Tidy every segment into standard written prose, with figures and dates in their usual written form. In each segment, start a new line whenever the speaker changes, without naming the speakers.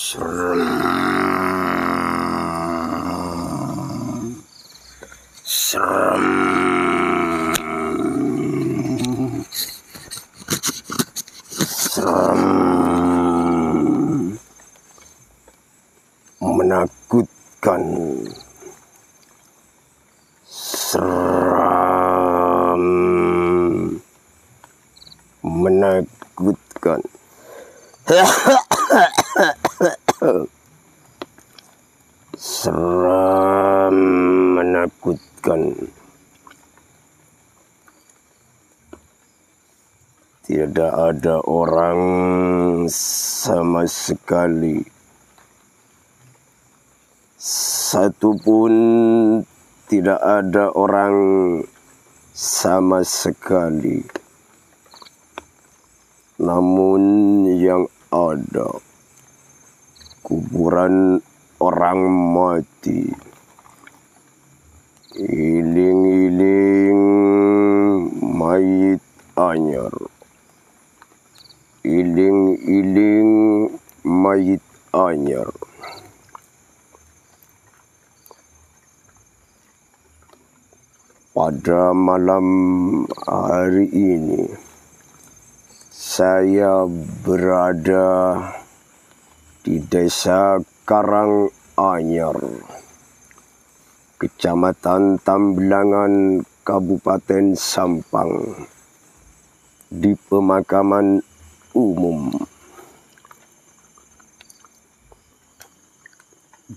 Serem. Serem. Serem. Menakutkan. Seram. Menakutkan. Seram, menakutkan. Tidak ada orang sama sekali, satupun tidak ada orang sama sekali. Namun yang ada kuburan orang mati. Iling-iling mayit anyar. Iling-iling mayit anyar. Pada malam hari ini saya berada di Desa Karanganyar, Kecamatan Tambelangan, Kabupaten Sampang, di pemakaman umum.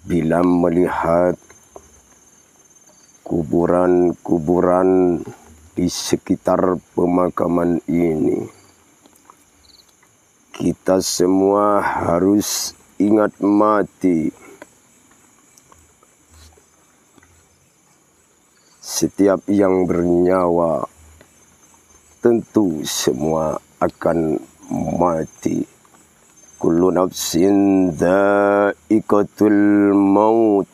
Bila melihat kuburan-kuburan di sekitar pemakaman ini, kita semua harus ingat mati. Setiap yang bernyawa tentu semua akan mati. Kullu nafsin dha'iqatul maut.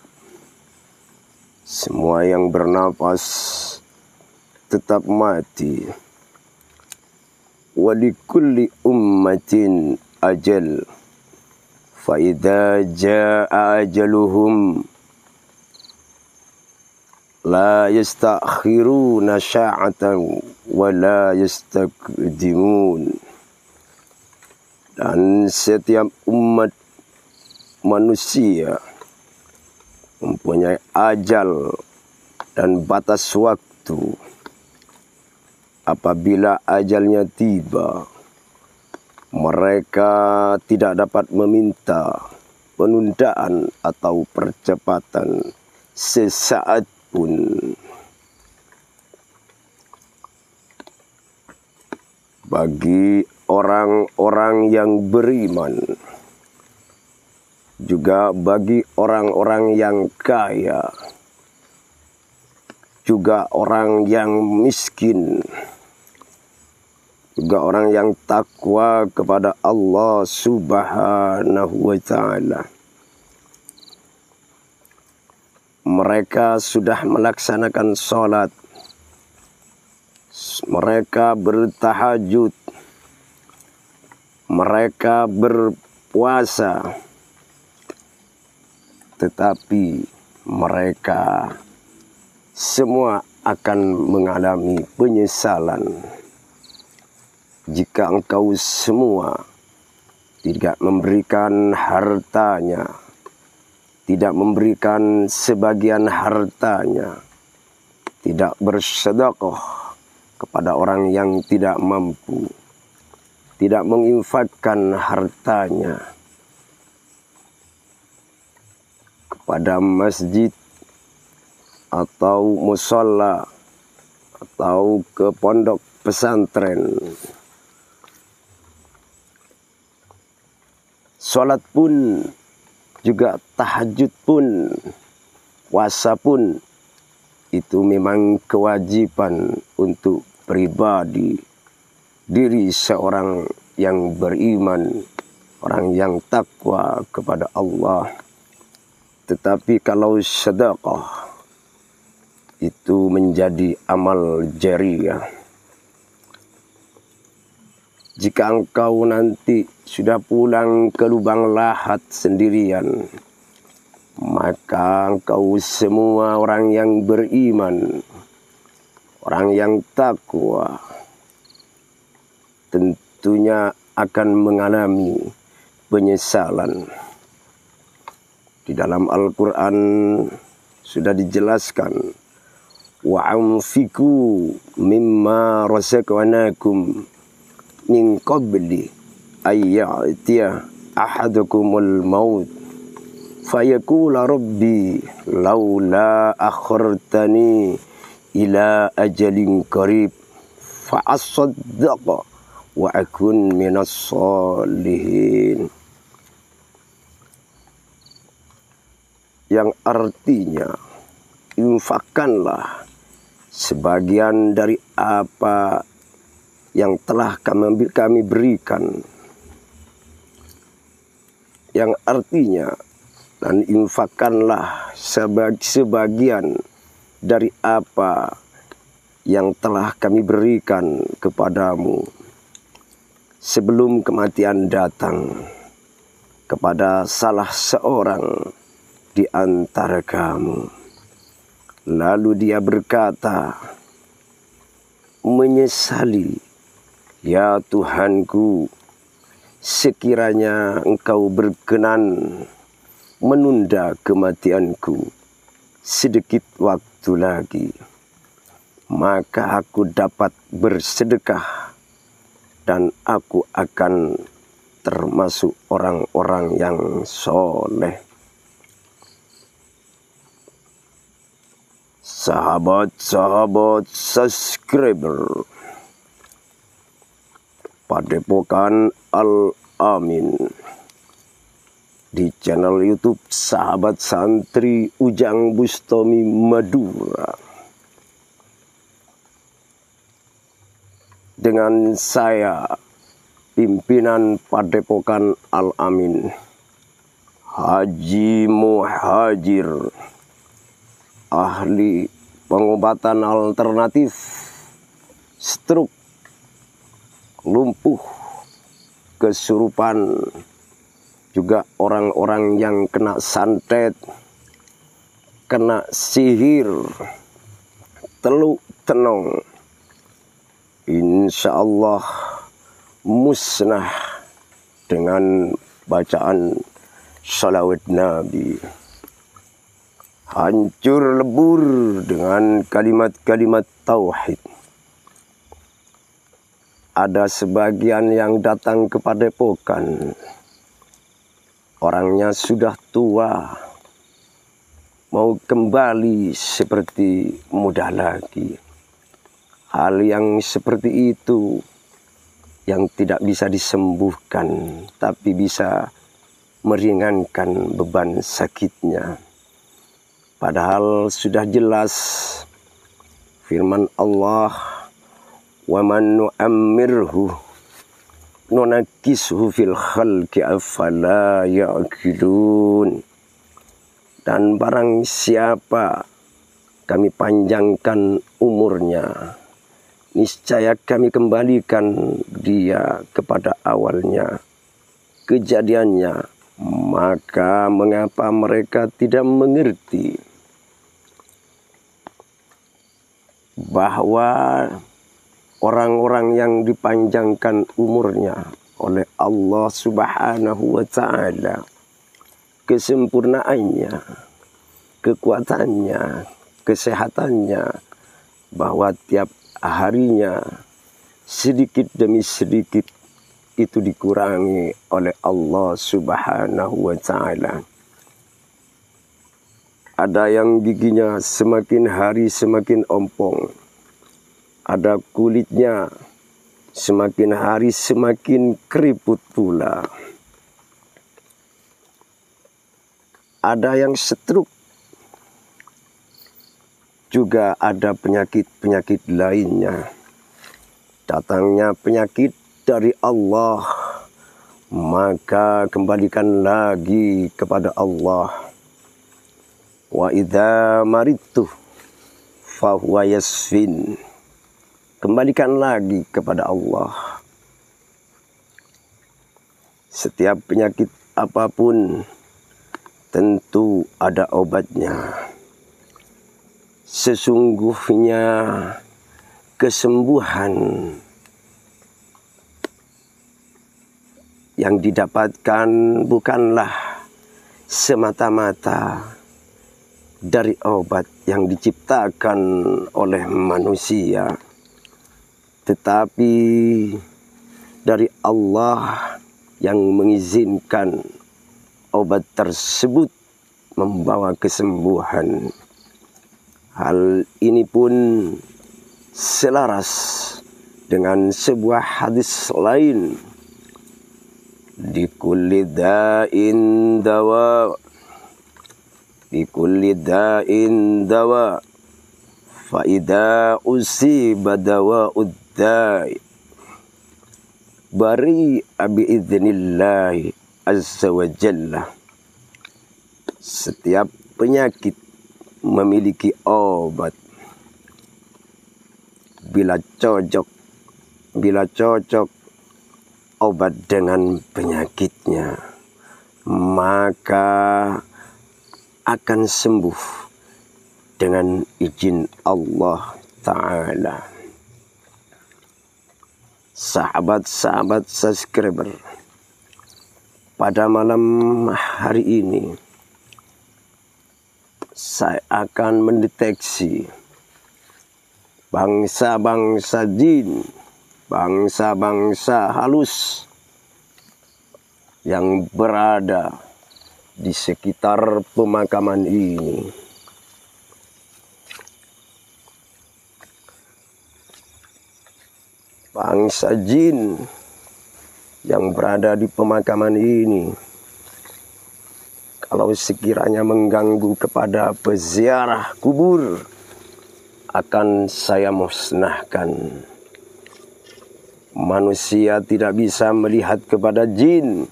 Semua yang bernapas tetap mati. Wa likulli ummatin ajal. Fa idza jaa ajaluhum la yastakhiruna sa'atan wa la yastaqdimun. Dan setiap umat manusia mempunyai ajal dan batas waktu. Apabila ajalnya tiba, mereka tidak dapat meminta penundaan atau percepatan sesaat pun. Bagi orang-orang yang beriman, juga bagi orang-orang yang kaya, juga orang yang miskin, juga orang yang takwa kepada Allah Subhanahu wa Ta'ala. Mereka sudah melaksanakan sholat, mereka bertahajud, mereka berpuasa, tetapi mereka semua akan mengalami penyesalan jika engkau semua tidak memberikan hartanya, tidak memberikan sebagian hartanya, tidak bersedekah kepada orang yang tidak mampu, tidak menginfakkan hartanya kepada masjid atau musholla atau ke pondok pesantren. Sholat pun, juga tahajud pun, puasa pun, itu memang kewajiban untuk pribadi diri seorang yang beriman, orang yang takwa kepada Allah. Tetapi kalau sedekah itu menjadi amal jariyah. jika engkau nanti sudah pulang ke lubang lahat sendirian, maka engkau semua orang yang beriman, orang yang takwa, tentunya akan mengalami penyesalan. Di dalam Al-Quran sudah dijelaskan, wa anfiqu mimma razaqnakum min qabli ayyatiya ahadukumul maut fayaqula rabbi laula akhartani ila ajalin qarib fa asaddaqa wa akun minas solihin. Yang artinya, infakkanlah sebagian dari apa yang telah kami berikan. Yang artinya, dan infakkanlah sebagian dari apa yang telah kami berikan kepadamu sebelum kematian datang kepada salah seorang di antara kamu. Lalu dia berkata, menyesali, ya Tuhanku, sekiranya engkau berkenan menunda kematianku sedikit waktu lagi, maka aku dapat bersedekah dan aku akan termasuk orang-orang yang soleh. Sahabat-sahabat subscriber Padepokan Al-Amin di channel YouTube Sahabat Santri Ujang Bustami Madura, dengan saya pimpinan Padepokan Al-Amin, Haji Muhajir, ahli pengobatan alternatif stroke, lumpuh, kesurupan, juga orang-orang yang kena santet, kena sihir, teluk tenong, insya Allah musnah dengan bacaan salawat Nabi. Hancur lebur dengan kalimat-kalimat tauhid. Ada sebagian yang datang ke Padepokan, orangnya sudah tua, mau kembali seperti muda lagi. Hal yang seperti itu yang tidak bisa disembuhkan, tapi bisa meringankan beban sakitnya. Padahal sudah jelas firman Allah, wa man nu'ammirhu nunakkishu fil khalqi afala ya'qilun. Dan barang siapa kami panjangkan umurnya, niscaya kami kembalikan dia kepada awalnya kejadiannya, maka mengapa mereka tidak mengerti bahwa orang-orang yang dipanjangkan umurnya oleh Allah Subhanahu wa Ta'ala, kesempurnaannya, kekuatannya, kesehatannya, bahwa tiap harinya sedikit demi sedikit itu dikurangi oleh Allah Subhanahu wa Ta'ala. Ada yang giginya semakin hari semakin ompong, ada kulitnya semakin hari semakin keriput pula. Ada yang stroke, juga ada penyakit-penyakit lainnya. Datangnya penyakit dari Allah, maka kembalikan lagi kepada Allah. Wa idza maridtu fahuwa yasfin. Kembalikan lagi kepada Allah. Setiap penyakit apapun tentu ada obatnya. Sesungguhnya kesembuhan yang didapatkan bukanlah semata-mata dari obat yang diciptakan oleh manusia, tetapi dari Allah yang mengizinkan obat tersebut membawa kesembuhan. Hal ini pun selaras dengan sebuah hadis lain. Di kulli da'in dawa, di kulli da'in dawa, fa idza usiba dawa'ud da'i bari bi idznillah azza wa jalla. Setiap penyakit memiliki obat bila cocok obat dengan penyakitnya, maka akan sembuh dengan izin Allah Ta'ala. Sahabat-sahabat subscriber, pada malam hari ini saya akan mendeteksi bangsa-bangsa jin, bangsa-bangsa halus yang berada di sekitar pemakaman ini. Bangsa jin yang berada di pemakaman ini, kalau sekiranya mengganggu kepada peziarah kubur, akan saya musnahkan. Manusia tidak bisa melihat kepada jin,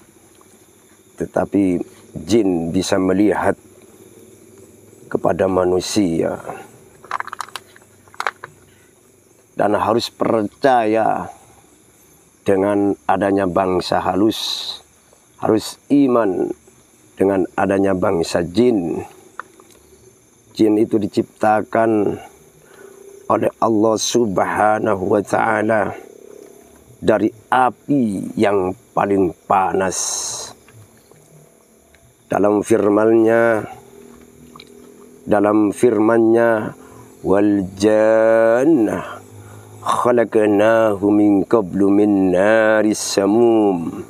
tetapi jin bisa melihat kepada manusia. Dan harus percaya dengan adanya bangsa halus, harus iman dengan adanya bangsa jin. Jin itu diciptakan oleh Allah Subhanahu wa Ta'ala dari api yang paling panas. Dalam firman-Nya, wal jannah khalaqnahu min qablu min naris samum.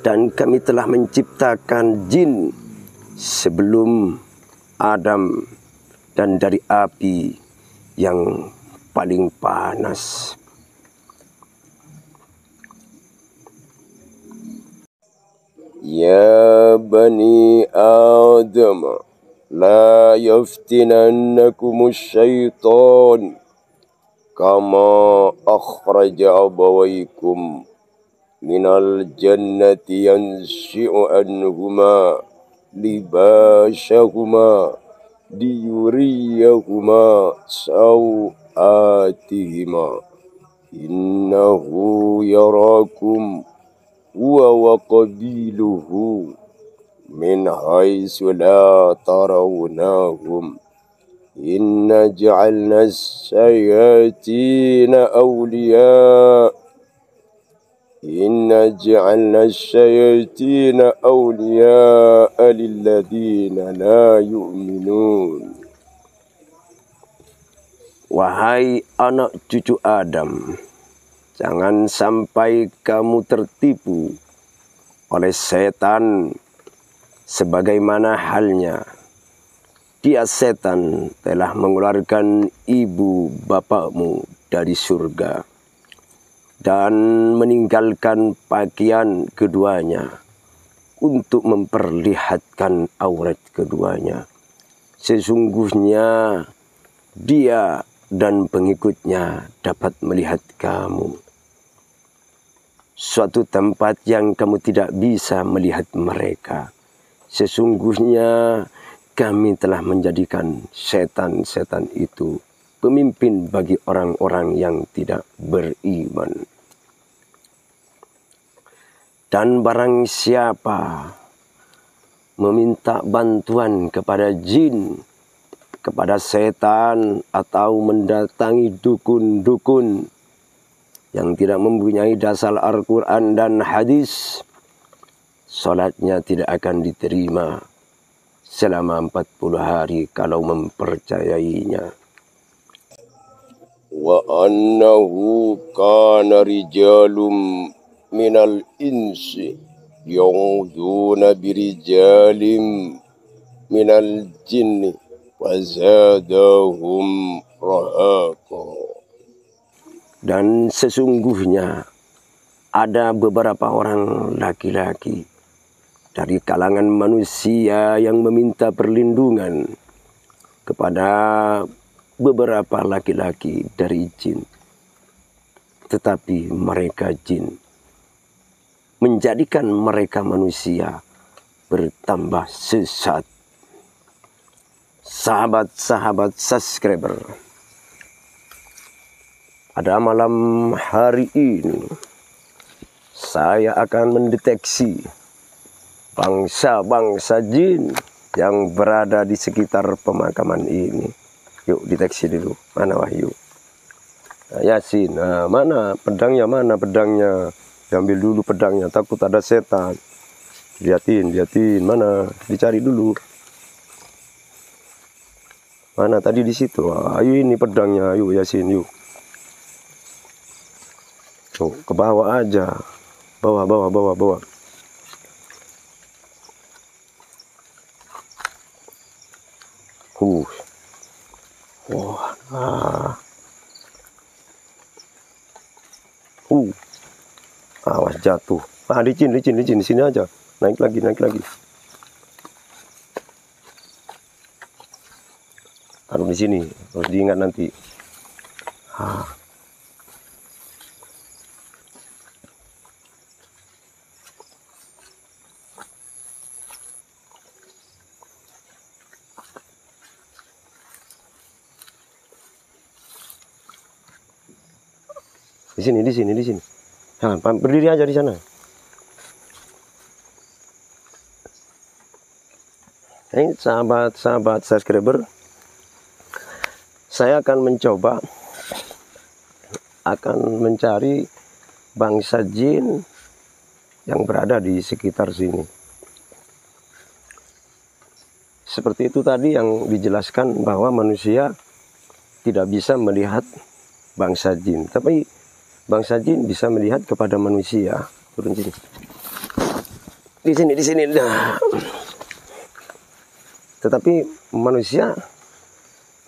Dan kami telah menciptakan jin sebelum Adam dan dari api yang paling panas. Ya bani Adam, la yaftinannakumus syaitan kama akhraja abawaykum minal jannati yanshi'u anhuma libashahuma liyuriyahuma sawatihima innahu yarakum huwa wa qabiluhu min haitsu la tarawnahum inna ja'alna as-shayatina awliya lilladzina la yu'minun. Wahai anak cucu Adam, jangan sampai kamu tertipu oleh setan, sebagaimana halnya dia setan telah mengeluarkan ibu bapakmu dari surga dan meninggalkan pakaian keduanya untuk memperlihatkan aurat keduanya. Sesungguhnya dia dan pengikutnya dapat melihat kamu, suatu tempat yang kamu tidak bisa melihat mereka. Sesungguhnya kami telah menjadikan setan-setan itu pemimpin bagi orang-orang yang tidak beriman. Dan barang siapa meminta bantuan kepada jin, kepada setan, atau mendatangi dukun-dukun yang tidak mempunyai dasar Al-Quran dan hadis, salatnya tidak akan diterima selama 40 hari kalau mempercayainya. Wa annahu kana rijalum minal insi ya'uduna birijalim minal jinni wa zadahum rahaqa. Dan sesungguhnya ada beberapa orang laki-laki dari kalangan manusia yang meminta perlindungan kepada beberapa laki-laki dari jin. Tetapi mereka jin menjadikan mereka manusia bertambah sesat. Sahabat-sahabat subscriber, pada malam hari ini saya akan mendeteksi bangsa-bangsa jin yang berada di sekitar pemakaman ini. Yuk deteksi dulu. Mana Wahyu? Nah, Yasin, nah, mana pedangnya? Mana pedangnya? Diambil dulu pedangnya, takut ada setan. Liatin, mana? Dicari dulu. Mana tadi di situ? Ayo ini pedangnya, yuk Yasin, yuk. Tuh, ke bawah aja. Bawah. Wah. Awas jatuh. Licin di sini aja. Naik lagi. Taruh di sini, harus diingat nanti. Di sini. Nah, berdiri aja di sana. Ini sahabat subscriber, saya akan mencari bangsa jin yang berada di sekitar sini. Seperti itu tadi yang dijelaskan bahwa manusia tidak bisa melihat bangsa jin, tapi bangsa jin bisa melihat kepada manusia. Turun sini. Di sini. Nah. Tetapi manusia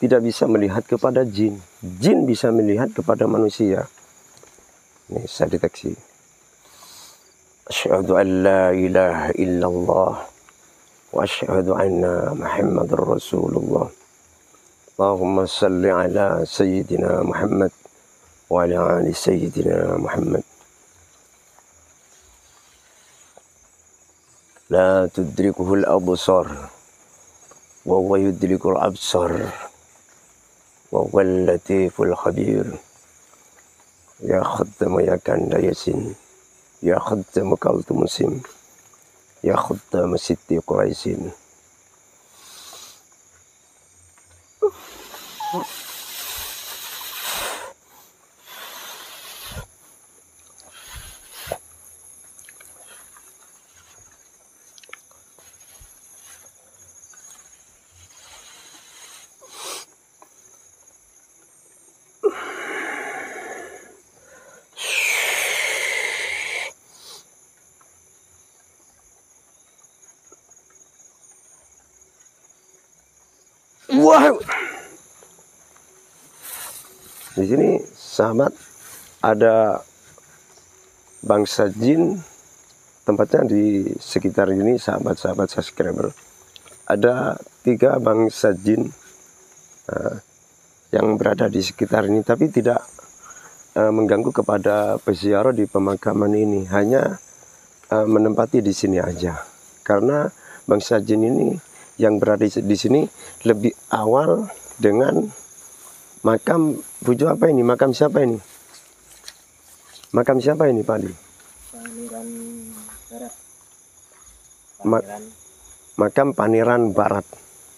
tidak bisa melihat kepada jin. Jin bisa melihat kepada manusia. Ini saya deteksi. Asyhadu an la ilaha illallah wa asyhadu anna Muhammadar Rasulullah. Allahumma salli ala Sayyidina Muhammad wa ala ali Sayyidina Muhammad. La tudrikuhul absar wa huwa yudrikul absar wa huwal latiful khabir. Ya khaddam ya kanda yasin, ya khaddam kaltu musim, ya khaddam sitti quraisin. Wah. Di sini sahabat ada bangsa jin, tempatnya di sekitar ini sahabat-sahabat subscriber. Ada 3 bangsa jin yang berada di sekitar ini, tapi tidak mengganggu kepada peziarah di pemakaman ini, hanya menempati di sini aja. Karena bangsa jin ini yang berada di sini lebih awal dengan makam Bujo apa ini? Makam siapa ini? Makam siapa ini, Pak Adi?
Paniran Barat.
Ma- Makam Paniran Barat.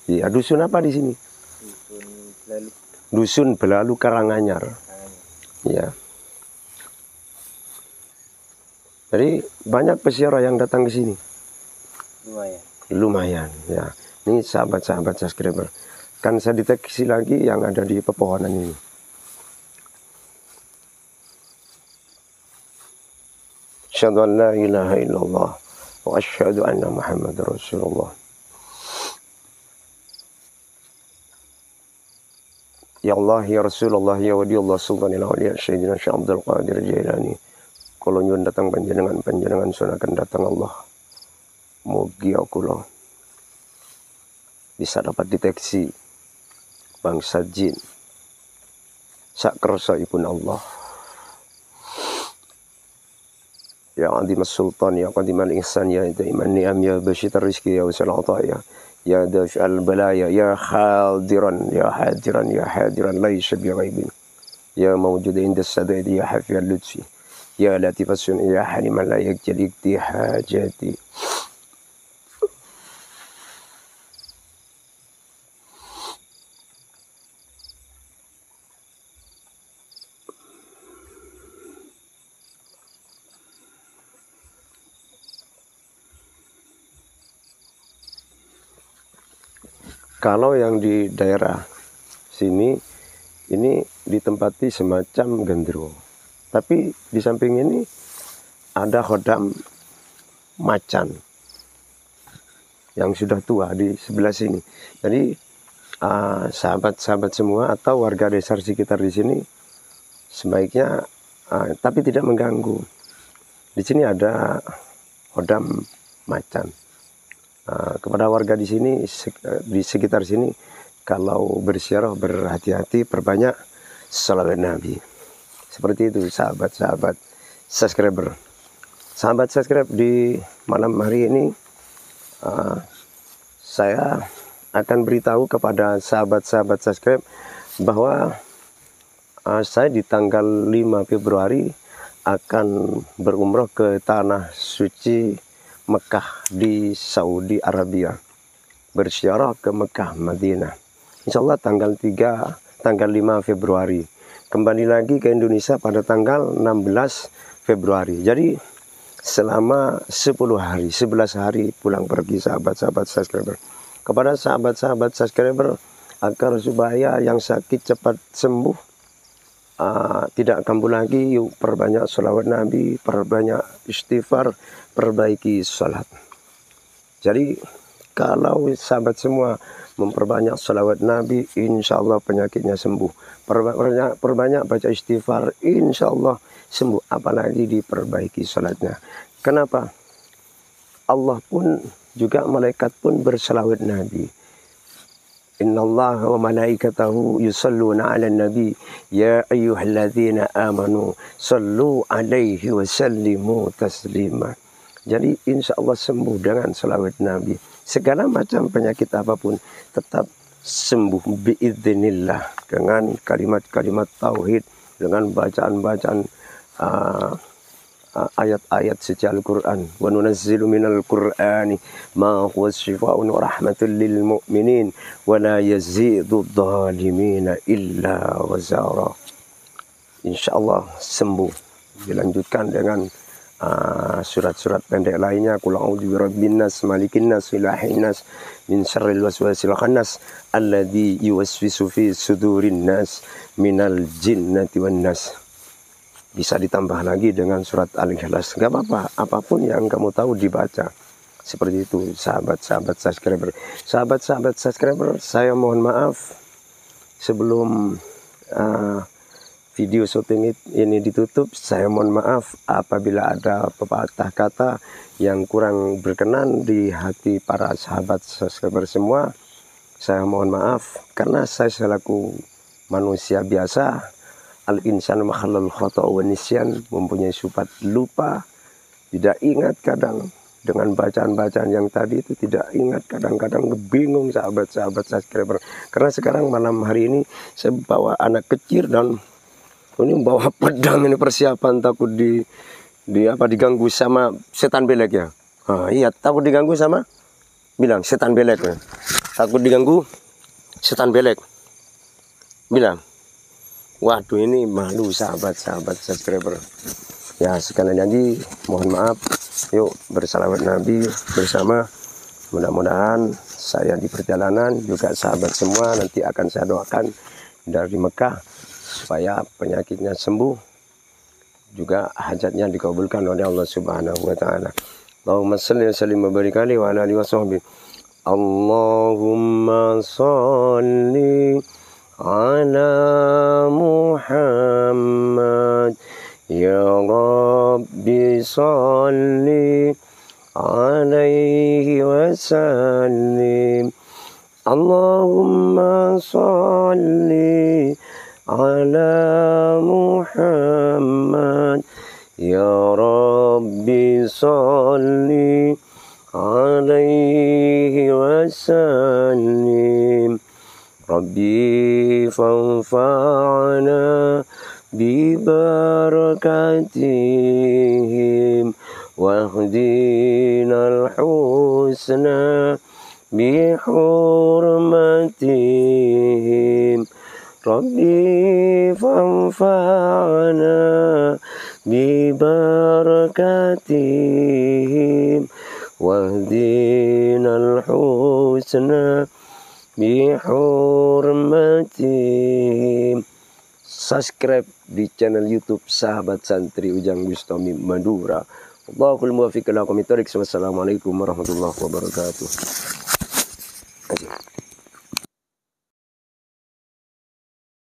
Ya, dusun apa di sini?
Dusun Belalu.
Dusun Belalu Karanganyar. Ya. Jadi banyak peziarah yang datang ke sini.
Lumayan.
Lumayan, ya. Ini sahabat-sahabat subscriber. Kan saya deteksi lagi yang ada di pepohonan ini. Asyhadu an la ilaha illallah wa asyhadu anna Muhammadar Rasulullah. Ya Allah, ya Rasulullah, ya Wali Allah, Sultanil Auliya, Sayyidina Syekh Abdul Qadir Jailani. Kalau nyuwun datang panjenengan sunakan datang Allah. Mugi kula bisa dapat deteksi bangsa jin sak kersaipun Allah. Ya Azim Sultan, ya Qadim al-Ihsan, ya Daiman Ni'am, ya Basyitar Rizki, ya Wasal Ataya, ya Daf'al Balaya, ya Hadiran, ya Hadiran, ya Hadiran, laisa bighaibin, ya Mawjud inda Sadad, ya Hafiyal Lutfi, ya Latifas Sunni, ya Haliman la yakjal ikti hajati. Kalau yang di daerah sini, ini ditempati semacam gendro. Tapi di samping ini ada khodam macan yang sudah tua di sebelah sini. Jadi sahabat-sahabat semua atau warga desa sekitar di sini sebaiknya, tapi tidak mengganggu. Di sini ada khodam macan. Kepada warga di sini, di sekitar sini, kalau berziarah berhati-hati, perbanyak salawat Nabi. Seperti itu sahabat-sahabat subscriber. Sahabat subscribe, di malam hari ini saya akan beritahu kepada sahabat-sahabat subscribe bahwa saya di tanggal 5 Februari akan berumrah ke tanah suci Mekah di Saudi Arabia, berziarah ke Mekah Madinah. Insya Allah tanggal 5 Februari. Kembali lagi ke Indonesia pada tanggal 16 Februari. Jadi selama 10 hari, 11 hari pulang pergi sahabat-sahabat subscriber. Kepada sahabat-sahabat subscriber, agar supaya yang sakit cepat sembuh, tidak kambuh lagi, yuk perbanyak sholawat Nabi, perbanyak istighfar, perbaiki sholat. Jadi kalau sahabat semua memperbanyak sholawat Nabi, insya Allah penyakitnya sembuh. Perbanyak baca istighfar, insya Allah sembuh. Apalagi diperbaiki sholatnya. Kenapa? Allah pun juga, malaikat pun berselawat Nabi. Innallaha wa malaikatahu yusalluna 'alan nabi ya ayyuhalladzina amanu sallu 'alaihi wa sallimu taslima. Jadi insya Allah sembuh dengan selawat Nabi. Segala macam penyakit apapun tetap sembuh biidznillah dengan kalimat-kalimat tauhid, dengan bacaan-bacaan ayat-ayat suci Al-Quran. Wa nunazzilu minal Qur'ani ma huwa shifaa'un wa rahmatun lil mu'minin wa la yazidu dhalimina illa wazara. Insyaallah sembuh. Dilanjutkan dengan surat-surat pendek lainnya. Qul a'udzu birabbin nas, malikin nas, ilahin nas, min syarril waswasil khannas alladzi yuwaswisu fi sudurin nas minal jinnati wan nas. Bisa ditambah lagi dengan surat Al-Ikhlas. Gak apa-apa, apapun yang kamu tahu dibaca. Seperti itu sahabat-sahabat subscriber. Sahabat-sahabat subscriber, saya mohon maaf sebelum video syuting ini ditutup. Saya mohon maaf apabila ada pepatah kata yang kurang berkenan di hati para sahabat subscriber semua. Saya mohon maaf karena saya selaku manusia biasa, al-insan makhlul khata' wa nisyan, mempunyai sifat lupa, tidak ingat kadang. Dengan bacaan-bacaan yang tadi itu tidak ingat, kadang-kadang bingung sahabat-sahabat subscriber. Karena sekarang malam hari ini saya bawa anak kecil dan ini bawa pedang, ini persiapan takut diganggu sama setan belek ya. Iya, takut diganggu sama, bilang setan belek ya. Takut diganggu setan belek, bilang. Waduh, ini malu sahabat-sahabat subscriber. Ya sekali lagi mohon maaf. Yuk bersalawat Nabi bersama. Mudah-mudahan saya di perjalanan juga sahabat semua nanti akan saya doakan dari Mekah supaya penyakitnya sembuh, juga hajatnya dikabulkan oleh Allah Subhanahu wa taala. Allahumma shalli wa sallim wa barik alaihi wa ala alihi washabbihi. Allahumma shalli ala Muhammad ya Rabbi shalli alaihi wasallim. Allahumma shalli ala Muhammad ya Rabbi shalli alaihi wasallim. Rabbi fanfa'na bibarakatihim واهدنا الحسنى بحرمتهم ربي فانفعنا ببركاتهم واهدنا الحسنى بحرمتهم. Subscribe di channel YouTube Sahabat Santri Ujang Bustami Madura. Allahul muwaffiq ila aqwamit thoriq. Wassalamualaikum warahmatullahi wabarakatuh.